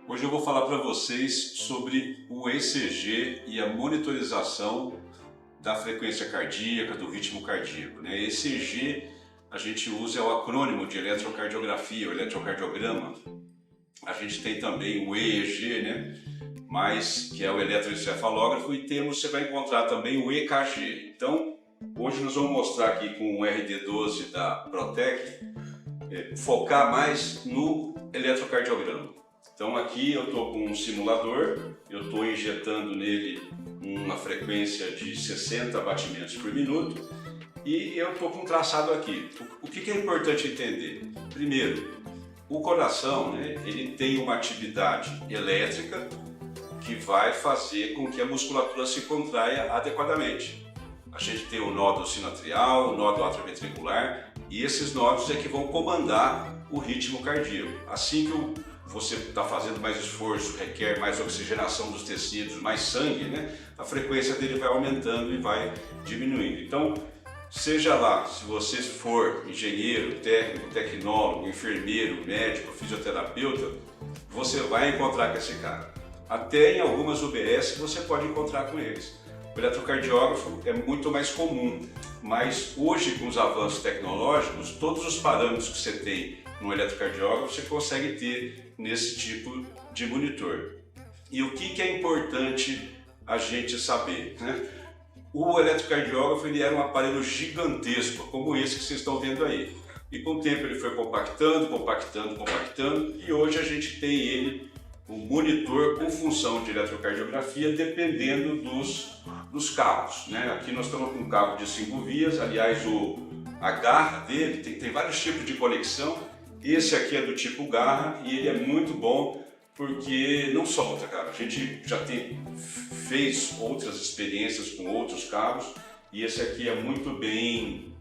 Hoje eu vou falar para vocês sobre o ECG e a monitorização da frequência cardíaca, do ritmo cardíaco. ECG a gente usa o acrônimo de eletrocardiografia, o eletrocardiograma. A gente tem também o EEG, mas que é o eletroencefalógrafo, e você vai encontrar também o EKG. Então, hoje nós vamos mostrar aqui com o RD12 da Protec, focar mais no eletrocardiograma. Então aqui eu estou com um simulador, eu estou injetando nele uma frequência de 60 batimentos por minuto e eu estou com um traçado aqui. O que é importante entender? Primeiro, o coração ele tem uma atividade elétrica que vai fazer com que a musculatura se contraia adequadamente. A gente tem o nódo sinoatrial, o nódo atrioventricular, e esses nódulos é que vão comandar o ritmo cardíaco. Assim que você está fazendo mais esforço, requer mais oxigenação dos tecidos, mais sangue, a frequência dele vai aumentando e vai diminuindo. Então, seja lá, se você for engenheiro, técnico, tecnólogo, enfermeiro, médico, fisioterapeuta, você vai encontrar com esse cara. Até em algumas UBS você pode encontrar com eles. O eletrocardiógrafo é muito mais comum, mas hoje com os avanços tecnológicos, todos os parâmetros que você tem no eletrocardiógrafo você consegue ter nesse tipo de monitor. E o que é importante a gente saber? O eletrocardiógrafo ele era um aparelho gigantesco, como esse que vocês estão vendo aí. E com o tempo ele foi compactando, e hoje a gente tem ele, um monitor com função de eletrocardiografia, dependendo dos cabos. Aqui nós estamos com um cabo de 5 vias, aliás a garra dele tem vários tipos de conexão. Esse aqui é do tipo garra e ele é muito bom porque não solta, cara. A gente já fez outras experiências com outros cabos e esse aqui é muito bem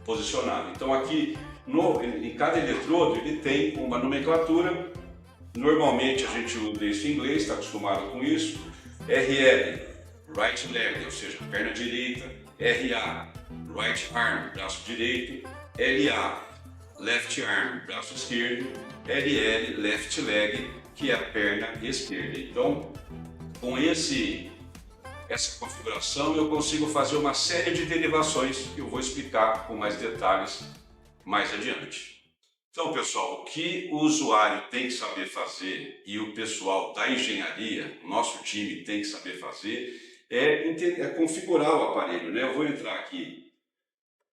posicionado. Então aqui em cada eletrodo ele tem uma nomenclatura. Normalmente a gente usa isso em inglês, está acostumado com isso. RL, right leg, ou seja, perna direita. RA, right arm, braço direito. LA, left arm, braço esquerdo. LL, left leg, que é a perna esquerda. Então, com essa configuração eu consigo fazer uma série de derivações que eu vou explicar com mais detalhes mais adiante. Então, pessoal, o que o usuário tem que saber fazer e o pessoal da engenharia, nosso time tem que saber fazer, é configurar o aparelho. Eu vou entrar aqui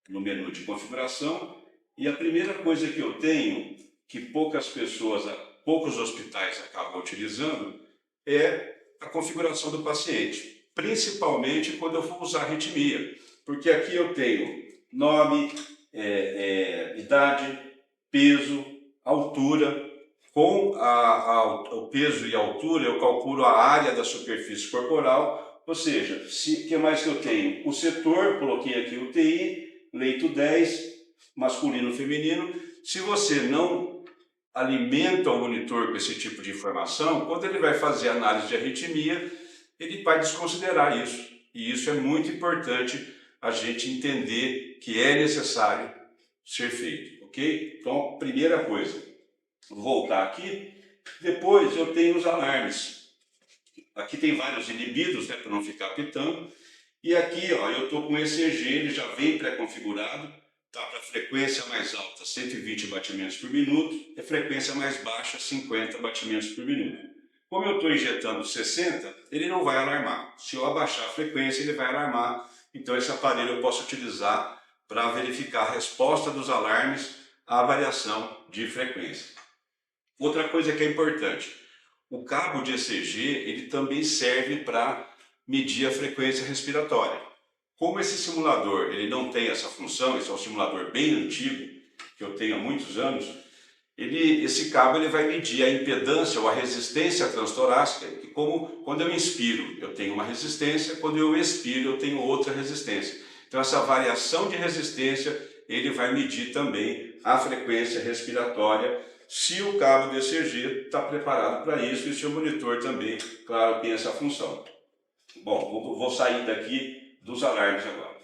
no menu de configuração e a primeira coisa que eu tenho, que poucos hospitais acabam utilizando, é a configuração do paciente, principalmente quando eu for usar arritmia, porque aqui eu tenho nome, idade, peso, altura. Com o peso e a altura eu calculo a área da superfície corporal, ou seja, o que mais que eu tenho? O setor, coloquei aqui o TI, leito 10, masculino, feminino. Se você não alimenta o monitor com esse tipo de informação, quando ele vai fazer análise de arritmia, ele vai desconsiderar isso. E isso é muito importante a gente entender que é necessário ser feito, ok? Então, primeira coisa, vou voltar aqui. Depois eu tenho os alarmes. Aqui tem vários inibidos, para não ficar pitando. E aqui, eu estou com o ECG, ele já vem pré-configurado. Tá, para frequência mais alta, 120 batimentos por minuto, e frequência mais baixa, 50 batimentos por minuto. Como eu estou injetando 60, ele não vai alarmar. Se eu abaixar a frequência, ele vai alarmar. Então esse aparelho eu posso utilizar para verificar a resposta dos alarmes à variação de frequência. Outra coisa que é importante, o cabo de ECG ele também serve para medir a frequência respiratória. Como esse simulador ele não tem essa função, esse é um simulador bem antigo, que eu tenho há muitos anos, esse cabo ele vai medir a impedância ou a resistência transtorácica, que quando eu inspiro eu tenho uma resistência, quando eu expiro eu tenho outra resistência. Então essa variação de resistência ele vai medir também a frequência respiratória, se o cabo de ECG está preparado para isso e se o monitor também, claro, tem essa função. Bom, vou sair daqui dos alarmes agora.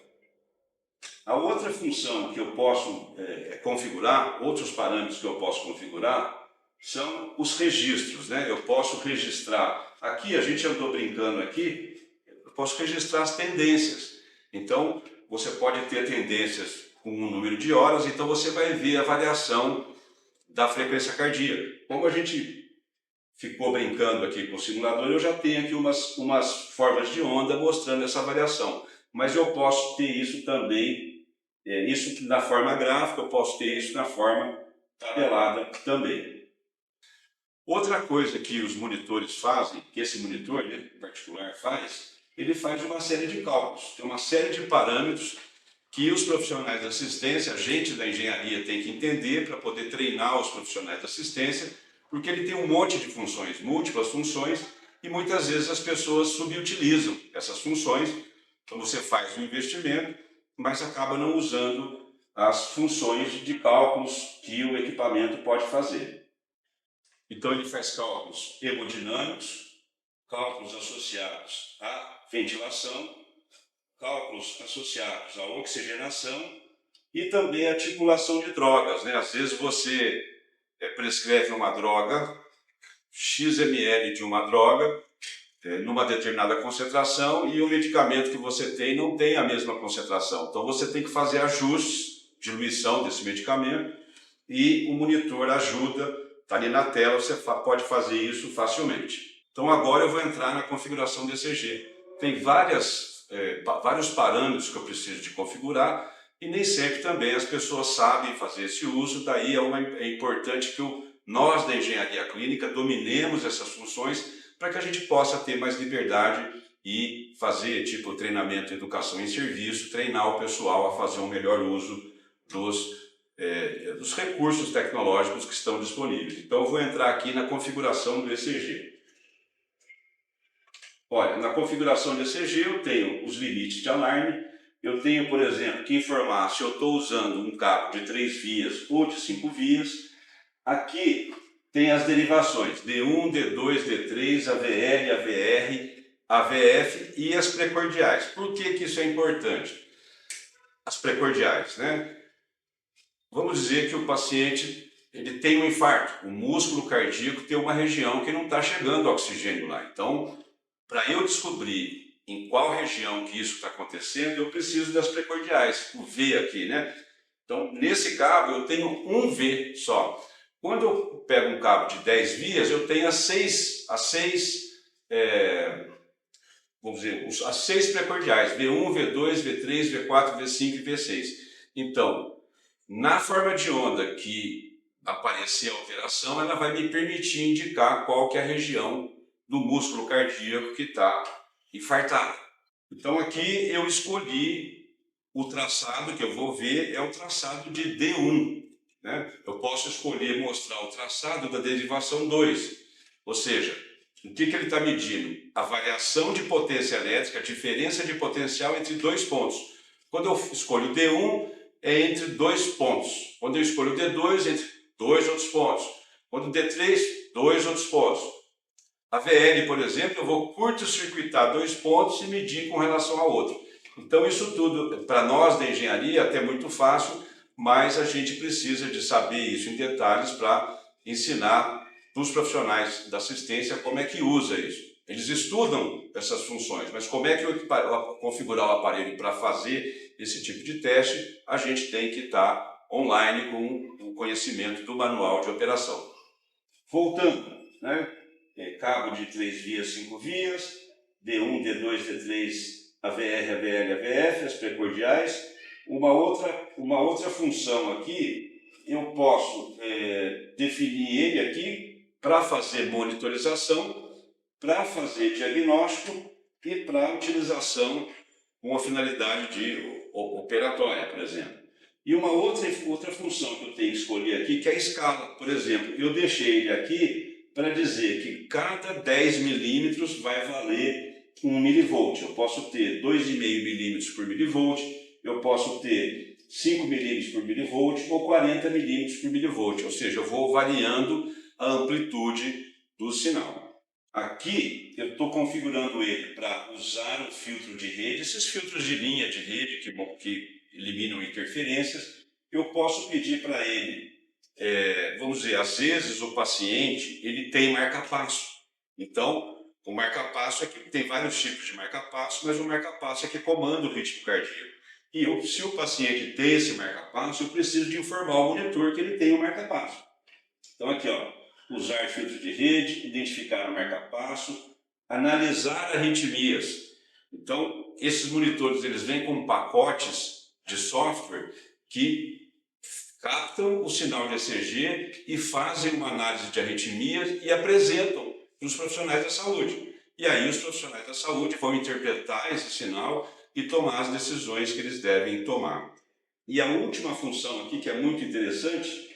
outra função que eu posso configurar, outros parâmetros que eu posso configurar, são os registros, né? Eu posso registrar, aqui a gente andou brincando aqui, eu posso registrar as tendências. Então, você pode ter tendências com um número de horas, então você vai ver a variação da frequência cardíaca. Como a gente ficou brincando aqui com o simulador, eu já tenho aqui umas formas de onda mostrando essa variação. Mas eu posso ter isso também, isso na forma gráfica, eu posso ter isso na forma tabelada também. Outra coisa que os monitores fazem, que esse monitor em particular faz, ele faz uma série de cálculos, tem uma série de parâmetros que os profissionais da assistência, a gente da engenharia tem que entender para poder treinar os profissionais da assistência, porque ele tem um monte de funções, múltiplas funções, e muitas vezes as pessoas subutilizam essas funções. Então você faz um investimento, mas acaba não usando as funções de cálculos que o equipamento pode fazer. Então ele faz cálculos hemodinâmicos, cálculos associados à ventilação, cálculos associados à oxigenação e também à tipulação de drogas, né? Às vezes você prescreve uma droga, X ml de uma droga, numa determinada concentração, e o medicamento que você tem não tem a mesma concentração. Então você tem que fazer ajustes, diluição desse medicamento, e o monitor ajuda, está ali na tela, você pode fazer isso facilmente. Então agora eu vou entrar na configuração do ECG. Tem vários parâmetros que eu preciso de configurar, e nem sempre também as pessoas sabem fazer esse uso, daí é importante que nós da engenharia clínica dominemos essas funções para que a gente possa ter mais liberdade e fazer tipo treinamento, educação em serviço, treinar o pessoal a fazer um melhor uso dos recursos tecnológicos que estão disponíveis. Então eu vou entrar aqui na configuração do ECG. Olha, na configuração do ECG eu tenho os limites de alarme, eu tenho, por exemplo, que informar se eu estou usando um cabo de 3 vias ou de 5 vias. Aqui tem as derivações D1, D2, D3, AVL, AVR, AVF e as precordiais. Por que isso é importante? As precordiais, né? Vamos dizer que o paciente ele tem um infarto, o músculo cardíaco tem uma região que não está chegando oxigênio lá. Então, para eu descobrir em qual região que isso está acontecendo, eu preciso das precordiais, o V aqui, né? Então, nesse cabo eu tenho um V só. Quando eu pego um cabo de 10 vias, eu tenho as seis precordiais, V1, V2, V3, V4, V5 e V6. Então, na forma de onda que aparecer a alteração, ela vai me permitir indicar qual que é a região do músculo cardíaco que está infartada. Então aqui eu escolhi o traçado que eu vou ver, é o traçado de D1. Né? Eu posso escolher mostrar o traçado da derivação 2, ou seja, o que ele está medindo? A variação de potência elétrica, a diferença de potencial entre 2 pontos. Quando eu escolho D1, é entre 2 pontos. Quando eu escolho D2, entre 2 outros pontos. Quando D3, 2 outros pontos. A VL, por exemplo, eu vou curto-circuitar 2 pontos e medir com relação ao outro. Então isso tudo, para nós da engenharia, até muito fácil, mas a gente precisa de saber isso em detalhes para ensinar para os profissionais da assistência como é que usa isso. Eles estudam essas funções, mas como é que configurar o aparelho para fazer esse tipo de teste, a gente tem que estar online com o conhecimento do manual de operação. Voltando, né? Cabo de 3 vias, 5 vias, D1, D2, D3, AVR, AVL, AVF, as precordiais. Uma outra função aqui, eu posso definir ele aqui para fazer monitorização, para fazer diagnóstico e para utilização com a finalidade de operatória, por exemplo. E uma outra função que eu tenho que escolher aqui, que é a escala. Por exemplo, eu deixei ele aqui para dizer que cada 10 milímetros vai valer 1 milivolt. Eu posso ter 2,5 milímetros por milivolt, eu posso ter 5 milímetros por milivolt ou 40 milímetros por milivolt. Ou seja, eu vou variando a amplitude do sinal. Aqui eu estou configurando ele para usar um filtro de rede, esses filtros de linha de rede que eliminam interferências. Eu posso pedir para ele, vamos dizer, às vezes o paciente ele tem marca-passo. Então, o marca-passo tem vários tipos de marca-passo, mas o marca-passo é que comanda o ritmo cardíaco. E se o paciente tem esse marca-passo, eu preciso de informar o monitor que ele tem o marca-passo. Então aqui, ó, usar filtro de rede, identificar o marca-passo, analisar arritmias. Então, esses monitores eles vêm com pacotes de software que captam o sinal de ECG e fazem uma análise de arritmias e apresentam para os profissionais da saúde. E aí os profissionais da saúde vão interpretar esse sinal e tomar as decisões que eles devem tomar. E a última função aqui, que é muito interessante,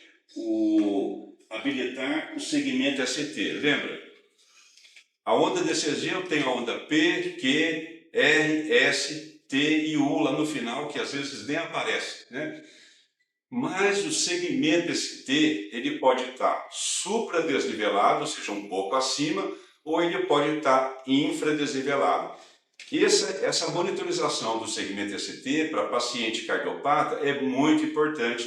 habilitar o segmento ST. Lembra? A onda de ECG eu tenho a onda P, Q, R, S, T e U lá no final, que às vezes nem aparece, né? Mas o segmento ST, ele pode estar supradesnivelado, ou seja, um pouco acima, ou ele pode estar infradesnivelado. Essa monitorização do segmento ST para paciente cardiopata é muito importante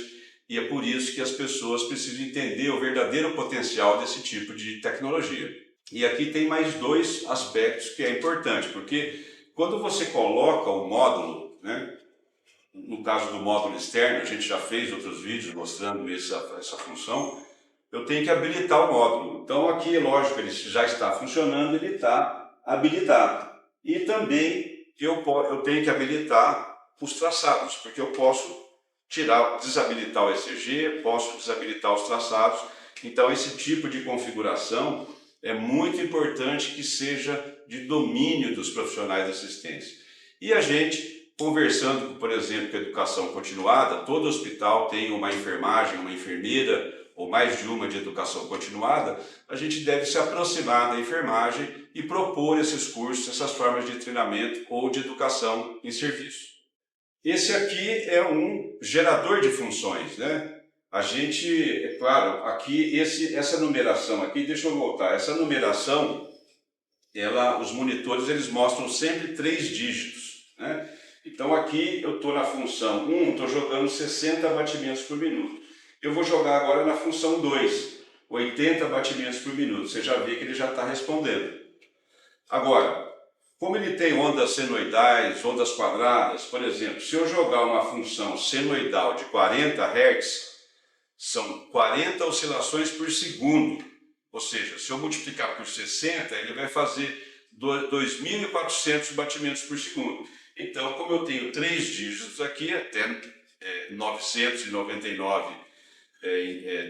e é por isso que as pessoas precisam entender o verdadeiro potencial desse tipo de tecnologia. E aqui tem mais dois aspectos que é importante, porque quando você coloca o módulo, né, no caso do módulo externo, a gente já fez outros vídeos mostrando essa função, eu tenho que habilitar o módulo. Então aqui, lógico, ele já está funcionando, ele está habilitado. E também eu tenho que habilitar os traçados, porque eu posso desabilitar o ECG, posso desabilitar os traçados. Então esse tipo de configuração é muito importante que seja de domínio dos profissionais de assistência. E a gente, conversando, por exemplo, com a educação continuada, todo hospital tem uma enfermagem, uma enfermeira, ou mais de uma de educação continuada, a gente deve se aproximar da enfermagem e propor esses cursos, essas formas de treinamento ou de educação em serviço. Esse aqui é um gerador de funções, né? A gente, é claro, aqui essa numeração aqui, deixa eu voltar, essa numeração, os monitores eles mostram sempre 3 dígitos, né? Então aqui eu estou na função 1, estou jogando 60 batimentos por minuto. Eu vou jogar agora na função 2, 80 batimentos por minuto. Você já vê que ele já está respondendo. Agora, como ele tem ondas senoidais, ondas quadradas, por exemplo, se eu jogar uma função senoidal de 40 Hz, são 40 oscilações por segundo. Ou seja, se eu multiplicar por 60, ele vai fazer 2.400 batimentos por segundo. Então, como eu tenho 3 dígitos aqui, até 999,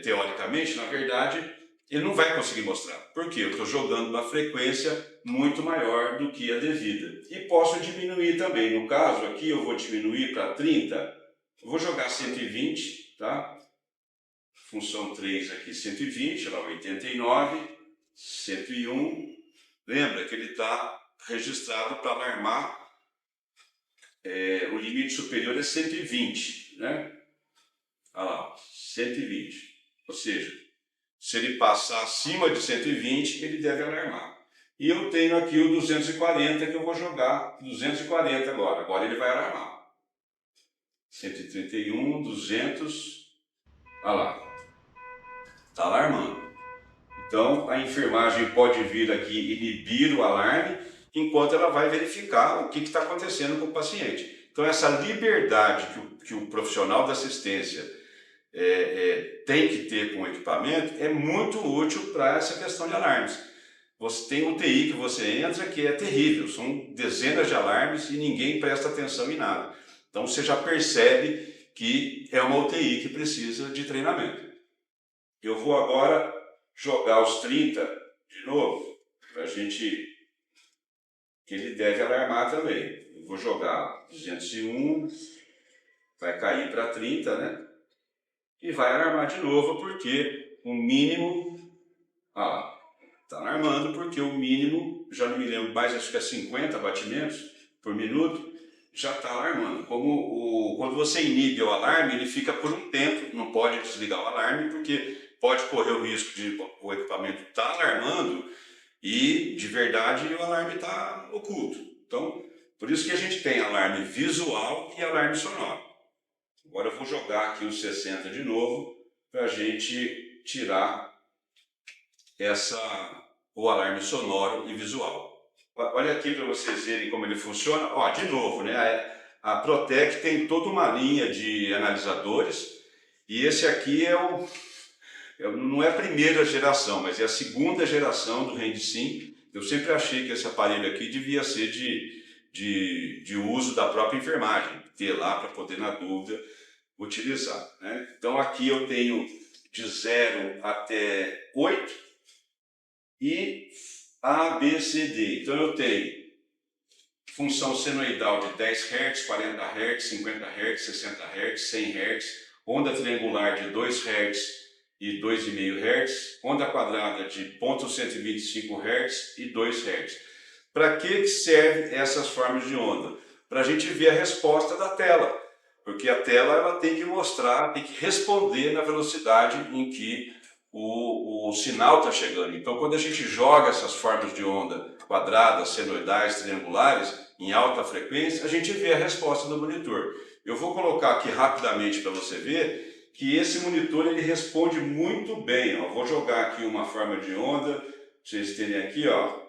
teoricamente, na verdade, ele não vai conseguir mostrar. Por quê? Eu estou jogando uma frequência muito maior do que a devida. E posso diminuir também. No caso aqui, eu vou diminuir para 30. Eu vou jogar 120, tá? Função 3 aqui, 120, lá 89, 101. Lembra que ele está registrado para alarmar, o limite superior é 120, né? Olha lá, 120. Ou seja, se ele passar acima de 120, ele deve alarmar. E eu tenho aqui o 240, que eu vou jogar 240 agora. Agora ele vai alarmar. 131, 200, olha lá. Está alarmando. Então, a enfermagem pode vir aqui inibir o alarme, enquanto ela vai verificar o que está acontecendo com o paciente. Então, essa liberdade que o profissional da assistência tem que ter com o equipamento é muito útil para essa questão de alarmes. Você tem UTI que você entra que é terrível, são dezenas de alarmes e ninguém presta atenção em nada. Então, você já percebe que é uma UTI que precisa de treinamento. Eu vou agora jogar os 30 de novo, para a gente, que ele deve alarmar também. Eu vou jogar 201, vai cair para 30, né? E vai alarmar de novo, porque o mínimo, está alarmando, porque o mínimo, já não me lembro mais, acho que é 50 batimentos por minuto, já está alarmando. Quando você inibe o alarme, ele fica por um tempo, não pode desligar o alarme, porque pode correr o risco de o equipamento estar alarmando e, de verdade, o alarme está oculto. Então, por isso que a gente tem alarme visual e alarme sonoro. Agora eu vou jogar aqui os 60 de novo para a gente tirar o alarme sonoro e visual. Olha aqui para vocês verem como ele funciona. Ó, de novo, né? A Protec tem toda uma linha de analisadores e esse aqui não é a primeira geração, mas é a segunda geração do RandSync. Eu sempre achei que esse aparelho aqui devia ser de uso da própria enfermagem, ter lá para poder, na dúvida, utilizar, né? Então aqui eu tenho de 0 até 8 e A, B, C, D. Então eu tenho função senoidal de 10 Hz, 40 Hz, 50 Hz, 60 Hz, 100 Hz, onda triangular de 2 Hz e 2,5 Hz, onda quadrada de 0,125 Hz e 2 Hz. Para que servem essas formas de onda? Para a gente ver a resposta da tela, porque a tela ela tem que mostrar, tem que responder na velocidade em que o sinal está chegando. Então, quando a gente joga essas formas de onda quadradas, senoidais, triangulares, em alta frequência, a gente vê a resposta do monitor. Eu vou colocar aqui rapidamente para você ver que esse monitor ele responde muito bem. Ó. Vou jogar aqui uma forma de onda, para vocês terem aqui, ó.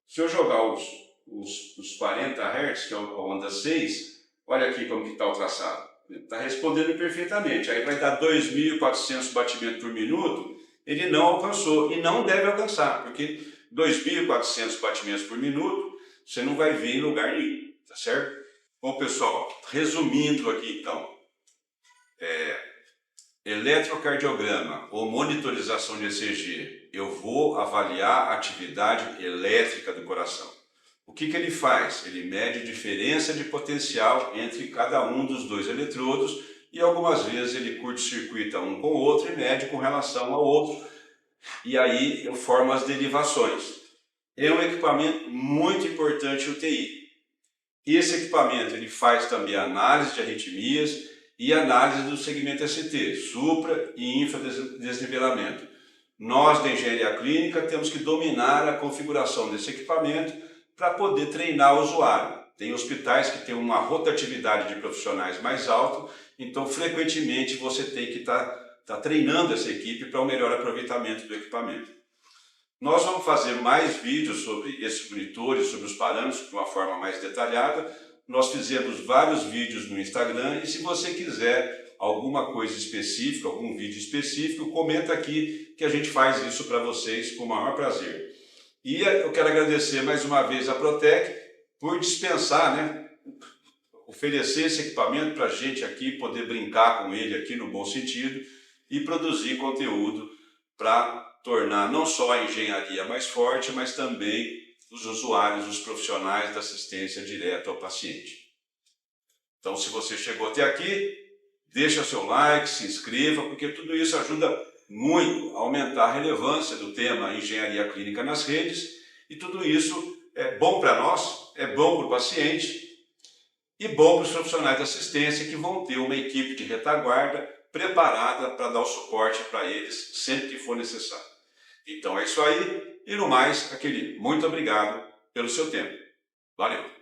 Se eu jogar os 40 Hz, que é a onda 6, olha aqui como está o traçado. Está respondendo perfeitamente. Aí vai dar 2.400 batimentos por minuto. Ele não alcançou e não deve alcançar, porque 2.400 batimentos por minuto você não vai ver em lugar nenhum, tá certo? Bom, pessoal, resumindo aqui então, eletrocardiograma ou monitorização de ECG, eu vou avaliar a atividade elétrica do coração. O que ele faz? Ele mede a diferença de potencial entre cada um dos dois eletrodos e algumas vezes ele curto-circuita um com o outro e mede com relação ao outro. E aí eu formo as derivações. É um equipamento muito importante UTI. E esse equipamento ele faz também análise de arritmias e análise do segmento ST, supra e infradesnivelamento. Nós da engenharia clínica temos que dominar a configuração desse equipamento para poder treinar o usuário. Tem hospitais que têm uma rotatividade de profissionais mais alta, então frequentemente você tem que estar treinando essa equipe para o melhor aproveitamento do equipamento. Nós vamos fazer mais vídeos sobre esses monitores, sobre os parâmetros de uma forma mais detalhada. Nós fizemos vários vídeos no Instagram e se você quiser alguma coisa específica, algum vídeo específico, comenta aqui que a gente faz isso para vocês com o maior prazer. E eu quero agradecer mais uma vez a Protec por dispensar, né, oferecer esse equipamento para a gente aqui poder brincar com ele aqui no bom sentido e produzir conteúdo para tornar não só a engenharia mais forte, mas também os usuários, os profissionais da assistência direta ao paciente. Então, se você chegou até aqui, deixa seu like, se inscreva, porque tudo isso ajuda muito a aumentar a relevância do tema engenharia clínica nas redes e tudo isso é bom para nós, é bom para o paciente e bom para os profissionais de assistência que vão ter uma equipe de retaguarda preparada para dar o suporte para eles sempre que for necessário. Então é isso aí e no mais, aquele muito obrigado pelo seu tempo. Valeu!